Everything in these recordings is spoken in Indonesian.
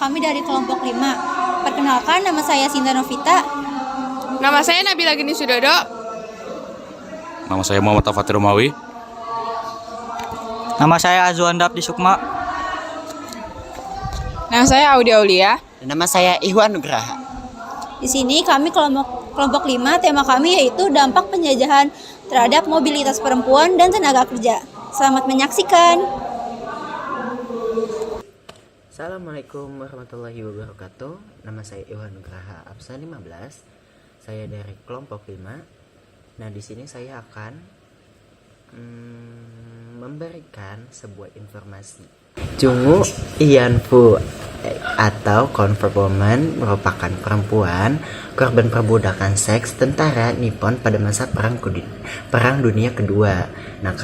kami dari kelompok 5. Perkenalkan, nama saya Sinta Novita. Nama saya Nabila Geni Sudodo. Nama saya Muhammad Tafatir Romawi. Nama saya Azwan Dapdi Sukma. Nama saya Audia Aulia. Nama saya Ihwan Nugraha. Di sini kami kelompok 5, tema kami yaitu dampak penjajahan terhadap mobilitas perempuan dan tenaga kerja. Selamat menyaksikan. Assalamualaikum warahmatullahi wabarakatuh. Nama saya Ihwan Nugraha Absa 15. Saya dari kelompok 5. Nah, di sini saya akan memberikan sebuah informasi. Jungu Ianfu atau Convert Woman merupakan perempuan korban perbudakan seks tentara Nippon pada masa Perang Dunia Kedua. Nah,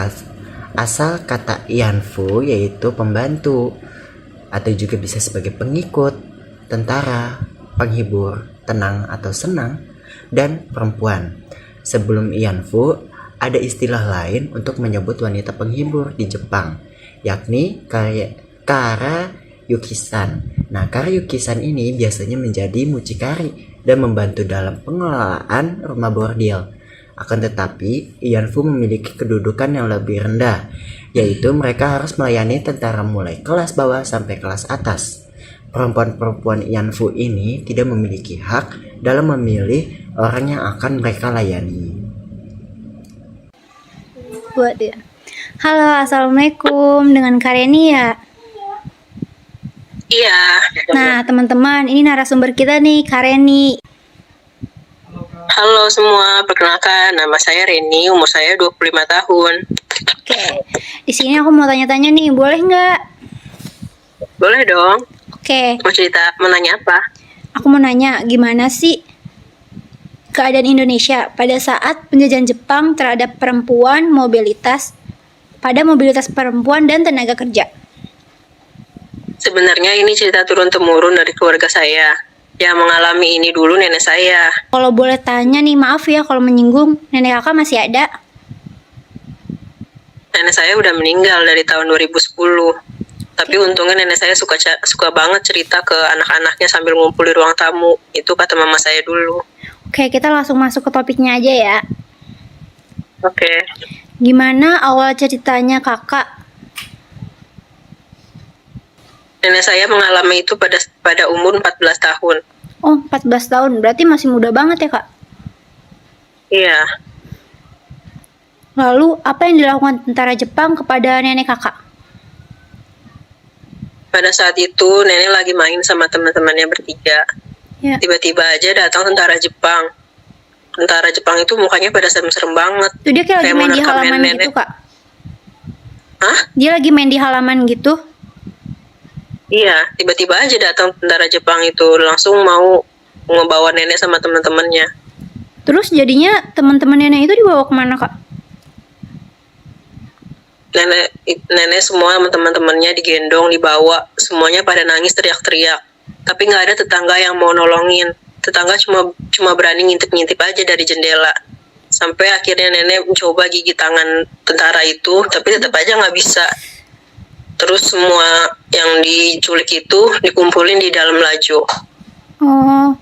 asal kata Ianfu yaitu pembantu atau juga bisa sebagai pengikut, tentara, penghibur, tenang atau senang, dan perempuan. Sebelum Ianfu, ada istilah lain untuk menyebut wanita penghibur di Jepang, yakni Kara Yukisan. Nah, Kara Yukisan ini biasanya menjadi mucikari dan membantu dalam pengelolaan rumah bordil. Akan tetapi, Ianfu memiliki kedudukan yang lebih rendah, yaitu mereka harus melayani tentara mulai kelas bawah sampai kelas atas. Perempuan-perempuan Ianfu ini tidak memiliki hak dalam memilih orang yang akan mereka layani. Buat dia. Halo, assalamualaikum. Dengan Kareni ya. Iya. Nah, teman-teman, ini narasumber kita nih, Kareni. Halo semua, perkenalkan nama saya Reni, umur saya 25 tahun. Oke. Di sini aku mau tanya-tanya nih, boleh nggak? Boleh dong. Oke. Mau nanya apa? Aku mau nanya, gimana sih keadaan Indonesia pada saat penjajahan Jepang terhadap perempuan, mobilitas perempuan dan tenaga kerja? Sebenarnya ini cerita turun-temurun dari keluarga saya. Yang mengalami ini dulu nenek saya. Kalau boleh tanya nih, maaf ya kalau menyinggung, nenek kakak masih ada? Nenek saya udah meninggal dari tahun 2010. Tapi untungnya nenek saya suka banget cerita ke anak-anaknya sambil ngumpul di ruang tamu. Itu kata mama saya dulu. Oke, kita langsung masuk ke topiknya aja ya. Oke. Gimana awal ceritanya kakak? Nenek saya mengalami itu pada umur 14 tahun. Oh, 14 tahun. Berarti masih muda banget ya, Kak? Iya. Lalu, apa yang dilakukan tentara Jepang kepada nenek kakak? Pada saat itu, nenek lagi main sama teman-temannya bertiga. Ya. Tiba-tiba aja datang tentara Jepang. Tentara Jepang itu mukanya pada serem-serem banget. Itu dia kayak lagi Kayak main di menerkam halaman nenek. gitu, Kak? Hah? Dia lagi main di halaman gitu? Iya, tiba-tiba aja datang tentara Jepang itu langsung mau ngebawa nenek sama teman-temannya. Terus jadinya teman-teman nenek itu dibawa kemana, Kak? Nenek semua sama teman-temannya digendong, dibawa, semuanya pada nangis teriak-teriak. Tapi nggak ada tetangga yang mau nolongin. Tetangga cuma berani ngintip-ngintip aja dari jendela. Sampai akhirnya nenek mencoba gigit tangan tentara itu, tapi tetap aja nggak bisa. Terus semua yang diculik itu dikumpulin di dalam laju. Oh,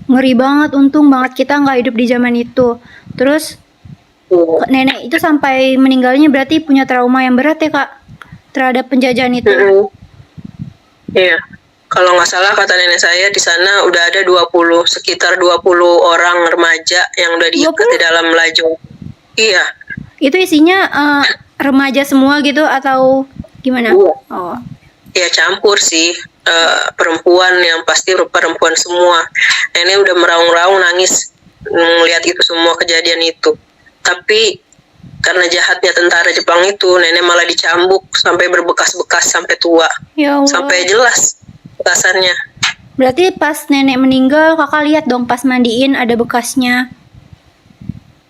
ngeri banget. Untung banget kita nggak hidup di zaman itu. Terus, nenek itu sampai meninggalnya berarti punya trauma yang berat ya, Kak? Terhadap penjajahan itu. Iya. Kalau nggak salah kata nenek saya di sana udah ada sekitar 20 orang remaja yang udah diikat di dalam laju. Iya. Itu isinya remaja semua gitu atau gimana? Oh. Ya campur sih, perempuan yang pasti perempuan semua. Nenek udah meraung-raung nangis melihat itu semua kejadian itu. Tapi karena jahatnya tentara Jepang itu, nenek malah dicambuk sampai berbekas-bekas sampai tua. Ya Allah. Sampai jelas bekasannya. Berarti pas nenek meninggal, kakak lihat dong pas mandiin ada bekasnya.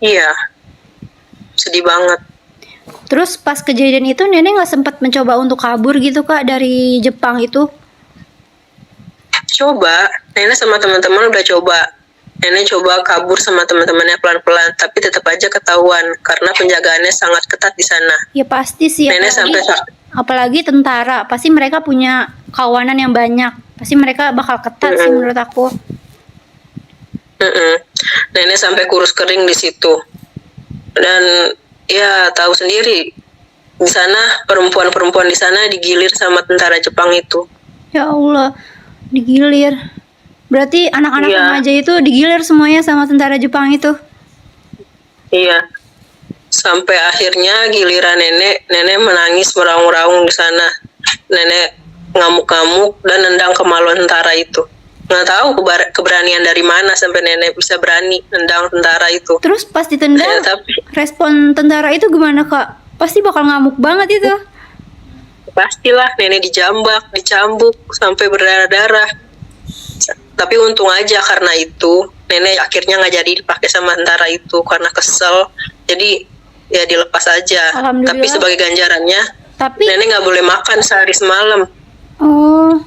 Iya. Sedih banget. Terus pas kejadian itu nenek nggak sempat mencoba untuk kabur gitu, Kak, dari Jepang itu? Coba, nenek sama teman-teman udah coba. Nenek coba kabur sama teman-temannya pelan-pelan, tapi tetap aja ketahuan karena penjagaannya sangat ketat di sana. Ya pasti sih. Nenek sampai Apalagi tentara, pasti mereka punya kawanan yang banyak. Pasti mereka bakal ketat sih menurut aku. Nenek sampai kurus kering di situ. Dan ya tahu sendiri, di sana perempuan-perempuan di sana digilir sama tentara Jepang itu. Ya Allah, digilir. Berarti anak-anak Iya. remaja itu digilir semuanya sama tentara Jepang itu. Iya. Sampai akhirnya giliran nenek menangis meraung-raung di sana. Nenek ngamuk-ngamuk dan nendang kemaluan tentara itu. Nggak tahu keberanian dari mana sampai nenek bisa berani nendang tentara itu. Terus pas ditendang, Ya, tapi respon tentara itu gimana Kak? Pasti bakal ngamuk banget itu. pastilah nenek dijambak, dicambuk sampai berdarah-darah. Tapi untung aja karena itu nenek akhirnya nggak jadi dipakai sama tentara itu karena kesel. Jadi ya dilepas aja. Alhamdulillah. Tapi sebagai ganjarannya Tapi nenek nggak boleh makan sehari semalam. oh,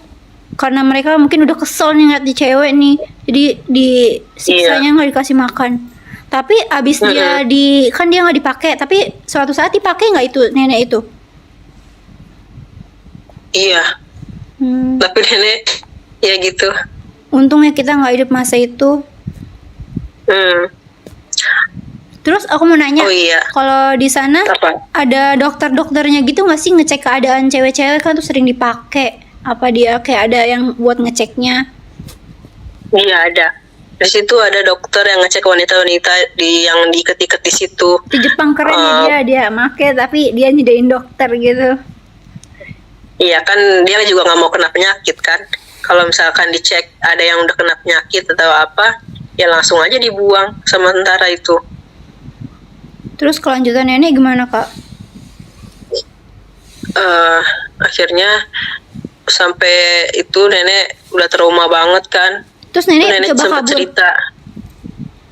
karena mereka mungkin udah kesel nih ngeliat di cewek nih, jadi disiksanya nggak dikasih makan. Tapi abis dia kan dia nggak dipakai, tapi suatu saat dipakai nggak itu nenek itu? Iya. Hmm, Tapi nenek ya gitu. untungnya kita nggak hidup masa itu. Hmm. Terus aku mau nanya, Oh iya. kalau di sana Apa? ada dokter-dokternya gitu nggak sih ngecek keadaan cewek-cewek kan tuh sering dipakai? Apa dia kayak ada yang buat ngeceknya? Iya ada. Di situ ada dokter yang ngecek wanita-wanita yang diiket-iket di situ. Di Jepang keren ya dia make tapi dia nyediain dokter gitu. Iya kan dia juga nggak mau kena penyakit kan. Kalau misalkan dicek ada yang udah kena penyakit atau apa, ya langsung aja dibuang sama tentara itu. Terus kelanjutan nenek gimana Kak? Akhirnya sampai itu nenek udah trauma banget kan. Terus nenek Nenek coba sempat kabur. cerita.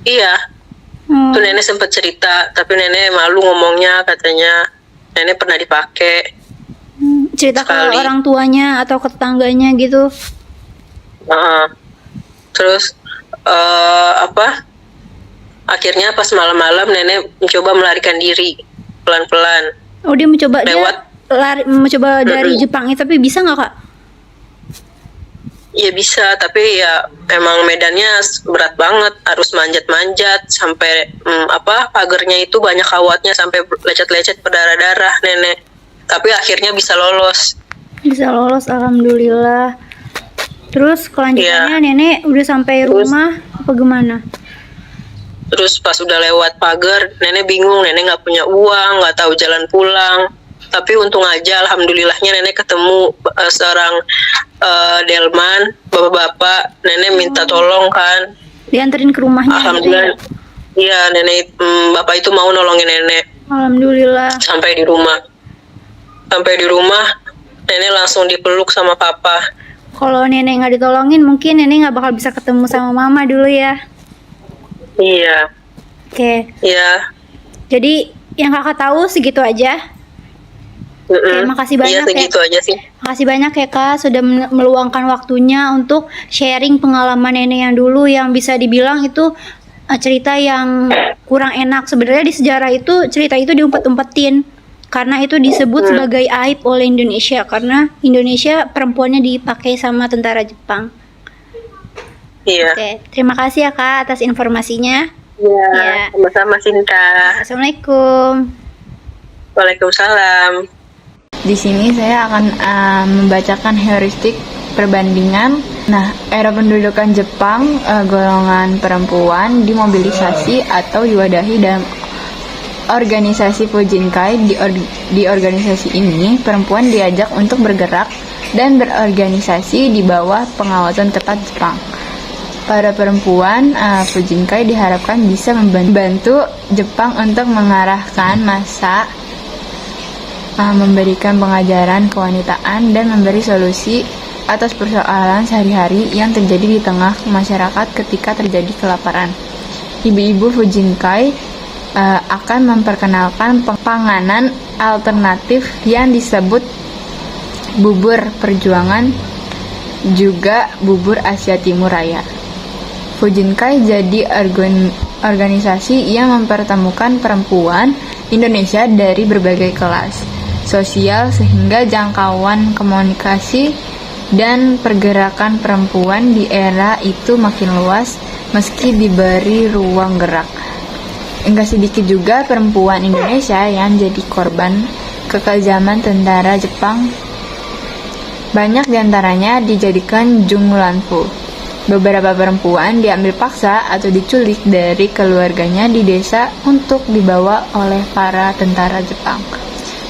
Iya, Hmm. tuh nenek sempat cerita, tapi nenek malu ngomongnya, katanya nenek pernah dipakai. Cerita ke sekali. orang tuanya atau ke tetangganya gitu. Terus apa? Akhirnya pas malam-malam nenek mencoba melarikan diri pelan-pelan. Oh dia mencoba Lewat. mencoba dari Jepang itu, tapi bisa nggak Kak? Ya bisa, tapi ya emang medannya berat banget, harus manjat-manjat sampai pagernya itu banyak kawatnya sampai lecet-lecet berdarah-darah nenek. Tapi akhirnya bisa lolos. Bisa lolos, alhamdulillah. Terus kelanjutannya Iya. nenek udah sampai Terus- rumah apa gimana? Terus pas udah lewat pagar, nenek bingung, nenek nggak punya uang, nggak tahu jalan pulang. Tapi untung aja, alhamdulillahnya nenek ketemu seorang delman, bapak-bapak. Nenek minta tolong kan. Dianterin ke rumahnya gitu ya? Alhamdulillah. Iya, nenek bapak itu mau nolongin nenek Alhamdulillah. sampai di rumah. Sampai di rumah, nenek langsung dipeluk sama papa. Kalau nenek nggak ditolongin, mungkin nenek nggak bakal bisa ketemu sama mama dulu ya. Iya, Oke, iya. jadi yang kakak tahu segitu aja. Oke, makasih banyak Iya, segitu aja sih. Makasih banyak ya Kak sudah meluangkan waktunya untuk sharing pengalaman nenek yang dulu yang bisa dibilang itu cerita yang kurang enak. Sebenarnya di sejarah itu cerita itu diumpet-umpetin karena itu disebut sebagai aib oleh Indonesia karena Indonesia perempuannya dipakai sama tentara Jepang. Iya. Oke, terima kasih ya Kak atas informasinya. Iya, Iya. sama-sama Sinta. Assalamualaikum. Waalaikumsalam. Di sini saya akan membacakan heuristik perbandingan. Nah, era pendudukan Jepang, golongan perempuan dimobilisasi atau diwadahi dalam organisasi Fujinkai. Di organisasi ini, perempuan diajak untuk bergerak dan berorganisasi di bawah pengawasan ketat Jepang. Para perempuan Fujinkai diharapkan bisa membantu Jepang untuk mengarahkan massa, memberikan pengajaran kewanitaan dan memberi solusi atas persoalan sehari-hari yang terjadi di tengah masyarakat ketika terjadi kelaparan. Ibu-ibu Fujinkai akan memperkenalkan panganan alternatif yang disebut bubur perjuangan, juga bubur Asia Timur Raya. Fujinkai jadi organisasi yang mempertemukan perempuan Indonesia dari berbagai kelas sosial sehingga jangkauan komunikasi dan pergerakan perempuan di era itu makin luas meski diberi ruang gerak. Enggak sedikit juga perempuan Indonesia yang jadi korban kekejaman tentara Jepang. Banyak diantaranya dijadikan junglanfu. Beberapa perempuan diambil paksa atau diculik dari keluarganya di desa untuk dibawa oleh para tentara Jepang.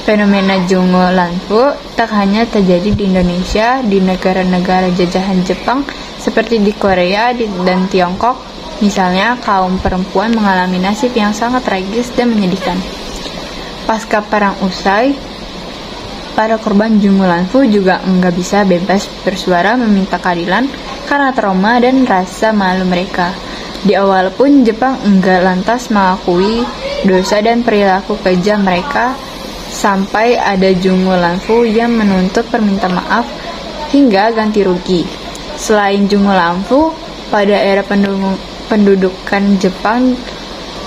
Fenomena junglanfu tak hanya terjadi di Indonesia, di negara-negara jajahan Jepang seperti di Korea dan Tiongkok. Misalnya, kaum perempuan mengalami nasib yang sangat tragis dan menyedihkan. Pasca perang usai, para korban junglanfu juga enggak bisa bebas bersuara meminta keadilan karena trauma dan rasa malu mereka. Di awal pun Jepang enggak lantas mengakui dosa dan perilaku kejam mereka, sampai ada junglanfu yang menuntut permintaan maaf hingga ganti rugi. Selain junglanfu, pada era pendudukan Jepang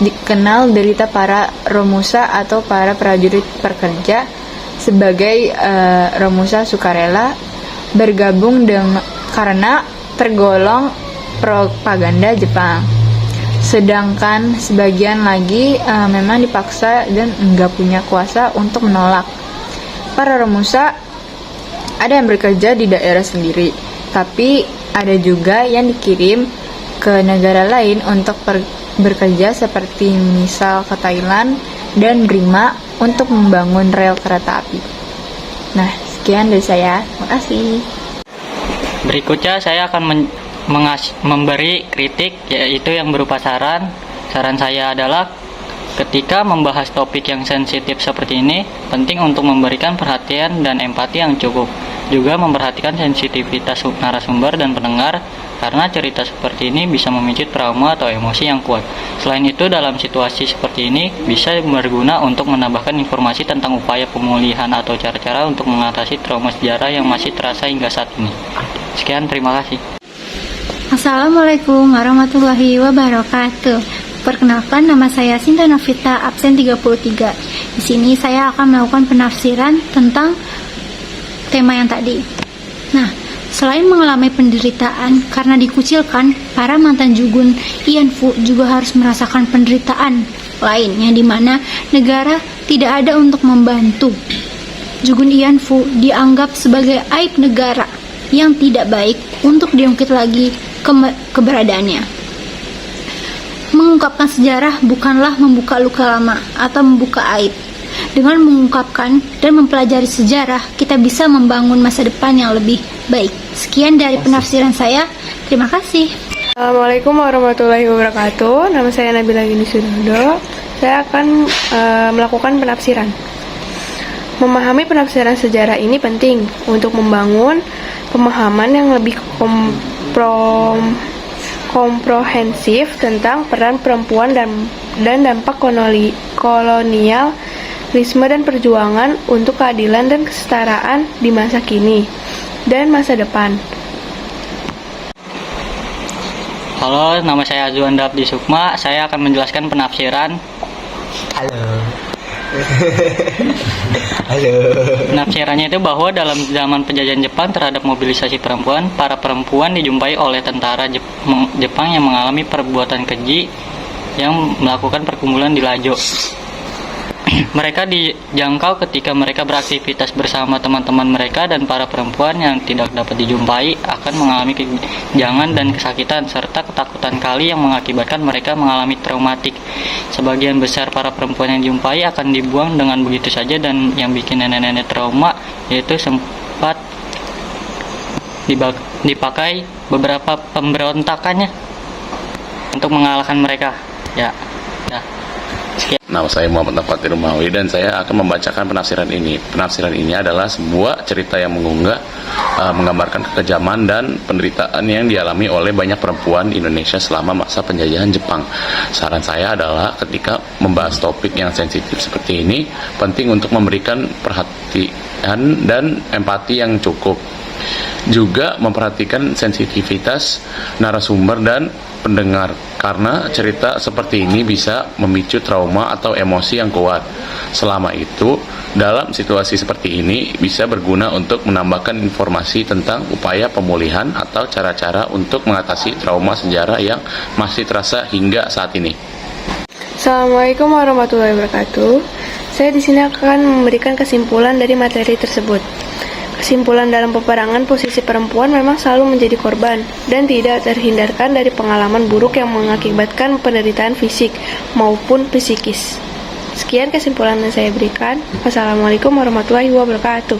dikenal derita para romusa atau para prajurit pekerja sebagai romusa sukarela bergabung dengan karena tergolong propaganda Jepang. Sedangkan sebagian lagi memang dipaksa dan enggak punya kuasa untuk menolak. Para romusa ada yang bekerja di daerah sendiri, tapi ada juga yang dikirim ke negara lain untuk bekerja seperti misal ke Thailand dan Burma untuk membangun rel kereta api. Nah, sekian dari saya. Terima kasih. Berikutnya saya akan memberi kritik, yaitu yang berupa saran. Saran saya adalah ketika membahas topik yang sensitif seperti ini, penting untuk memberikan perhatian dan empati yang cukup. Juga memperhatikan sensitivitas narasumber dan pendengar, karena cerita seperti ini bisa memicu trauma atau emosi yang kuat. Selain itu, dalam situasi seperti ini bisa berguna untuk menambahkan informasi tentang upaya pemulihan atau cara-cara untuk mengatasi trauma sejarah yang masih terasa hingga saat ini. Sekian, terima kasih. Assalamualaikum warahmatullahi wabarakatuh. Perkenalkan, nama saya Sinta Novita, absen 33. Di sini saya akan melakukan penafsiran tentang tema yang tadi. Nah, selain mengalami penderitaan karena dikucilkan, para mantan Jugun Ianfu juga harus merasakan penderitaan lain yang dimana negara tidak ada untuk membantu. Jugun Ianfu dianggap sebagai aib negara yang tidak baik untuk diungkit lagi keberadaannya. Mengungkapkan sejarah bukanlah membuka luka lama atau membuka aib. Dengan mengungkapkan dan mempelajari sejarah, kita bisa membangun masa depan yang lebih baik. Sekian dari penafsiran saya. Terima kasih. Assalamualaikum warahmatullahi wabarakatuh. Nama saya Nabila Gini Sudodo. Saya akan melakukan penafsiran. Memahami penafsiran sejarah ini penting untuk membangun pemahaman yang lebih komprehensif tentang peran perempuan dan dampak kolonialisme dan perjuangan untuk keadilan dan kesetaraan di masa kini dan masa depan. Halo, nama saya Azuan Dapdi Sukma. Saya akan menjelaskan penafsiran. Halo. Halo. Penafsirannya itu bahwa dalam zaman penjajahan Jepang terhadap mobilisasi perempuan, para perempuan dijumpai oleh tentara Jepang yang mengalami perbuatan keji yang melakukan perkumpulan di Lajo. Mereka dijangkau ketika mereka beraktivitas bersama teman-teman mereka, dan para perempuan yang tidak dapat dijumpai akan mengalami kejangan dan kesakitan serta ketakutan kali yang mengakibatkan mereka mengalami traumatik. Sebagian besar para perempuan yang dijumpai akan dibuang dengan begitu saja, dan yang bikin nenek-nenek trauma yaitu sempat dipakai beberapa pemberontakannya untuk mengalahkan mereka. Ya. Nama saya Muhammad Tafatir Romawi dan saya akan membacakan penafsiran ini. Penafsiran ini adalah sebuah cerita yang menggambarkan kekejaman dan penderitaan yang dialami oleh banyak perempuan di Indonesia selama masa penjajahan Jepang. Saran saya adalah ketika membahas topik yang sensitif seperti ini, penting untuk memberikan perhatian dan empati yang cukup. Juga memperhatikan sensitivitas narasumber dan pendengar, karena cerita seperti ini bisa memicu trauma atau emosi yang kuat. Selama itu, dalam situasi seperti ini bisa berguna untuk menambahkan informasi tentang upaya pemulihan atau cara-cara untuk mengatasi trauma sejarah yang masih terasa hingga saat ini. Assalamualaikum warahmatullahi wabarakatuh. Saya di sini akan memberikan kesimpulan dari materi tersebut. Kesimpulan dalam peperangan, posisi perempuan memang selalu menjadi korban dan tidak terhindarkan dari pengalaman buruk yang mengakibatkan penderitaan fisik maupun psikis. Sekian kesimpulan yang saya berikan. Wassalamualaikum warahmatullahi wabarakatuh.